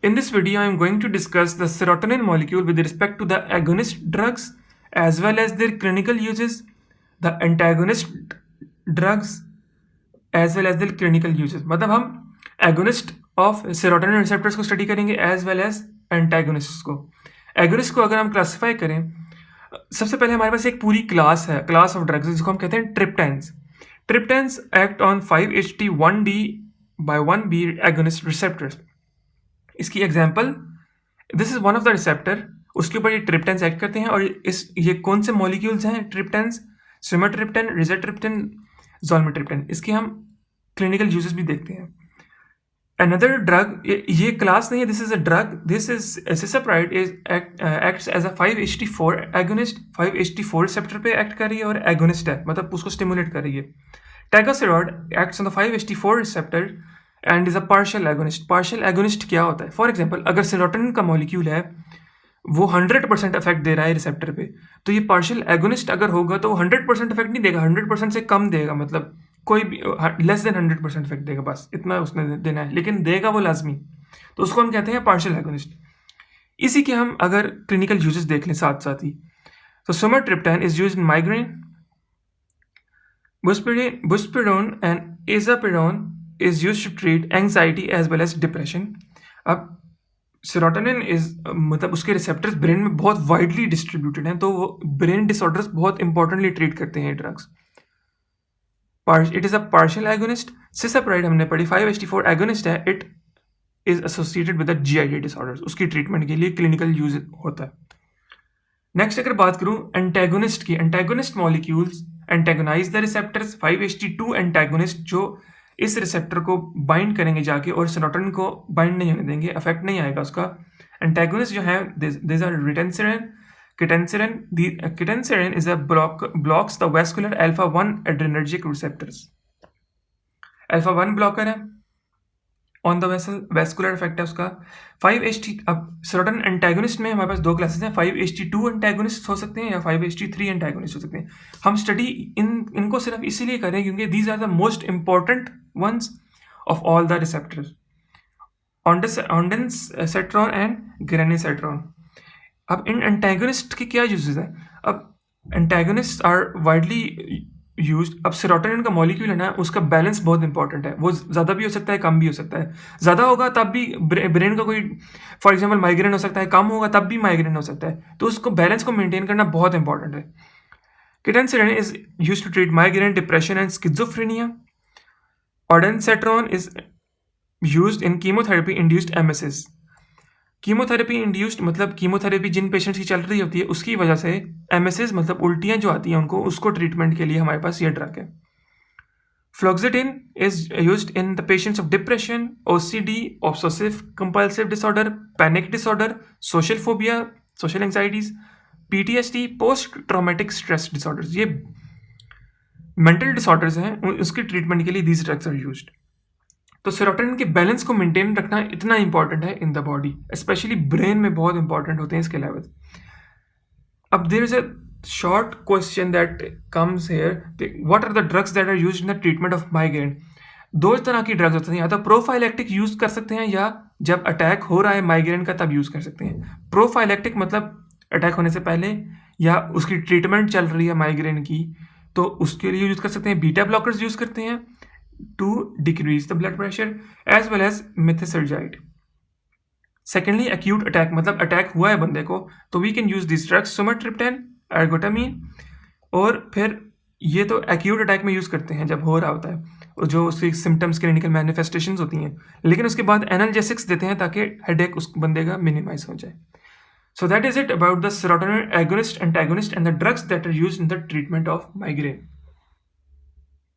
In this video, I am going to discuss the serotonin molecule with respect to the agonist drugs as well as their clinical uses, the antagonist drugs as well as their clinical uses. मतलब हम agonist of serotonin receptors को study करेंगे as well as antagonists को. agonist को अगर हम classify करें, सबसे पहले हमारे पास एक पूरी क्लास है, क्लास ऑफ ड्रग्स जिसको हम कहते हैं triptans. Triptans act on 5-HT1D by 1B agonist receptors. इसकी example, this is one of the receptor, उसके ऊपर ये ट्रिप्टेंस एक्ट करते हैं. और ये कौन से मॉलिक्यूल्स हैं? ट्रिप्टेंस, सिमाट्रिप्टेन, रिजाट्रिप्टेन, ज़ोलमिट्रिप्टेन. इसके हम क्लिनिकल यूजेस भी देखते हैं. अनदर ड्रग, ये क्लास नहीं है, this is a drug, this is cisapride acts as a 5-HT4 agonist. 5-HT4 receptor पे एक्ट कर रही है और एगोनिस्ट है, मतलब उसको स्टिमुलेट कर रही है. Tegaserod acts on the 5-HT4 receptor and is a partial agonist. Partial agonist क्या होता है? फॉर एग्जाम्पल, अगर सेरोटोनिन का मॉलिक्यूल है, वो 100% इफेक्ट दे रहा है रिसेप्टर पे, तो ये पार्शियल एगोनिस्ट अगर होगा तो वो 100% इफेक्ट नहीं देगा, 100% से कम देगा, मतलब कोई भी लेस देन 100% इफेक्ट देगा, बस इतना उसने देना है, लेकिन देगा वो लाजमी. तो उसको हम कहते हैं पार्शियल एगोनिस्ट. इसी के हम अगर क्लिनिकल यूजेस देख लें साथ साथ ही, तो sumatriptan is used in migraine, buspirone and azapirone is used to treat anxiety as well as depression. अब सेरोटोनिन इज मतलब उसके रिसेप्टर्स ब्रेन में बहुत वाइडली डिस्ट्रीब्यूटेड हैं, तो वो ब्रेन डिसऑर्डर्स बहुत इंपॉर्टेंटली ट्रीट करते हैं ये drugs. It is a partial agonist. Cisapride हमने पढ़ी 5-HT4 एगोनिस्ट है. It is associated with the GI disorders. उसकी ट्रीटमेंट के लिए क्लिनिकल यूज होता है. नेक्स्ट अगर बात करूं एंटेगोनिस्ट की, antagonist molecules antagonize the receptors. 5-HT2 antagonist जो इस रिसेप्टर को बाइंड करेंगे जाके और सेरोटोनिन को बाइंड नहीं होने देंगे, इफेक्ट नहीं आएगा उसका. एंटेगोनिस्ट जो है, this are ritanserin, ketanserin. Ketanserin is a blocks the vascular alpha-1 adrenergic receptors. alpha-1 blocker है, ऑन द वैस्कुलर इफेक्ट है उसका. 5-HT, अब सेरोटोनिन एंटेगोनिस्ट में हमारे पास दो क्लासेस हैं, 5-HT2 एंटेगोनिस्ट हो सकते हैं या 5-HT3 एंटेगोनिस्ट हो सकते हैं. हम स्टडी इनको सिर्फ इसीलिए करें क्योंकि these are the most important ones of all the receptors, ondansetron and granisetron. अब इन एंटेगोनिस्ट के क्या यूजेस हैं? अब एंटेगोनिस्ट आर वाइडली यूज्ड. अब सेरोटोनिन का मॉलिक्यूल है ना, उसका बैलेंस बहुत इंपॉर्टेंट है. वो ज़्यादा भी हो सकता है, कम भी हो सकता है. ज़्यादा होगा तब भी ब्रेन का कोई, फॉर एग्जाम्पल माइग्रेन हो सकता है, कम होगा तब भी माइग्रेन हो सकता है. तो उसको बैलेंस को मेंटेन करना बहुत इंपॉर्टेंट है. Ketanserin is used to treat migraine, depression and schizophrenia. Ondansetron is used in chemotherapy-induced MSS. Chemotherapy induced मतलब कीमोथेरेपी जिन पेशेंट्स की चल रही होती है उसकी वजह से MSS मतलब उल्टियाँ जो आती हैं उनको, उसको ट्रीटमेंट के लिए हमारे पास ये ड्रग है. Fluoxetine is used in the patients of depression, OCD, obsessive compulsive disorder, panic disorder, social phobia, social anxieties, PTSD, post traumatic stress disorders. ये मेंटल डिसऑर्डर्स हैं, उसकी ट्रीटमेंट के लिए दीज ड्रग्स आर यूज्ड. तो serotonin के balance को maintain रखना इतना इंपॉर्टेंट है in the body, specially brain में बहुत इंपॉर्टेंट होते हैं इसके लेवल. अब there is a short question that comes here, what are the drugs that are used in the treatment of migraine? दो तरह की ड्रग्स होती हैं, या तो प्रोफाइलेक्टिक यूज कर सकते हैं या जब अटैक हो रहा है माइग्रेन का तब यूज कर सकते हैं. प्रोफाइलेक्टिक मतलब अटैक होने से पहले या उसकी ट्रीटमेंट चल रही है माइग्रेन की, तो उसके लिए यूज कर सकते हैं. बीटा ब्लॉकर्स यूज करते हैं to decrease the blood pressure as well as methotrexate. Secondly acute attack मतलब अटैक हुआ है बंदे को, तो we can use this drugs, sumatriptan, ergotamine. और फिर ये तो एक्यूट अटैक में यूज करते हैं जब हो रहा होता है, और जो उसकी सिम्टम्स क्लिनिकल मैनिफेस्टेशंस होती हैं, लेकिन उसके बाद एनाल्जेसिक्स देते हैं ताकि हेडेक उस बंदे का मिनिमाइज हो जाए. So that is it about the serotonin agonist, antagonist and the drugs that are used in the treatment of migraine.